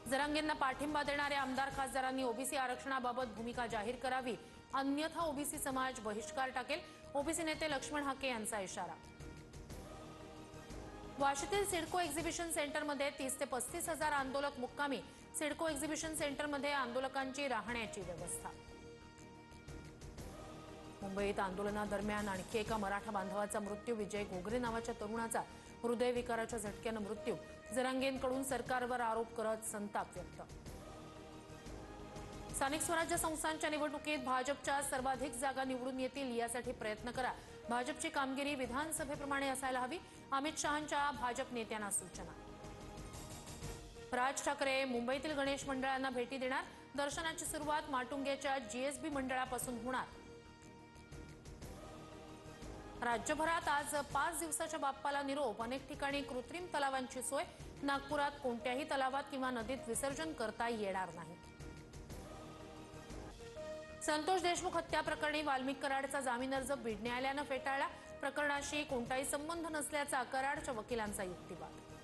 जरांगेंना पाठिंबा देणाऱ्या आमदार खासदारांनी ओबीसी आरक्षणाबाबत भूमिका जाहीर करावी, अन्यथा ओबीसी समाज बहिष्कार टाकेल, ओबीसी नेते लक्ष्मण हाके यांचा इशारा। वाशीतील सिडको एक्झिबिशन सेंटरमध्ये 30 ते 35 हजार आंदोलक मुक्कामी, सिडको एक्झिबिशन सेंटरमध्ये आंदोलकांची राहण्याची व्यवस्था। मुंबईत आंदोलनादरम्यान आणखी एका मराठा बांधवाचा मृत्यू, विजय घोगरे नावाच्या तरुणाचा हृदयविकाराच्या झटक्यानं मृत्यू, जरांगेंकडून सरकारवर आरोप करत संताप व्यक्त। स्थानिक स्वराज्य संस्थांच्या निवडणुकीत भाजपच्या सर्वाधिक जागा निवडून येतील यासाठी प्रयत्न करा, भाजपची कामगिरी विधानसभेप्रमाणे असायला हवी, अमित शहांच्या भाजप नेत्यांना सूचना। राज ठाकरे मुंबईतील गणेश मंडळांना भेटी देणार, दर्शनाची सुरुवात माटुंग्याच्या जीएसबी मंडळापासून होणार। राज्यभरात आज 5 दिवसाच्या बाप्पाला निरोप, अनेक ठिकाणी कृत्रिम तलावांची सोय, नागपुरात कोणत्याही तलावात किंवा नदीत विसर्जन करता येणार नाही। संतोष देशमुख हत्या प्रकरणी वाल्मिक कराडचा जामीन अर्ज बीड न्यायालयानं फेटाळला, प्रकरणाशी कोणताही संबंध नसल्याचा कराडच्या वकिलांचा युक्तिवाद।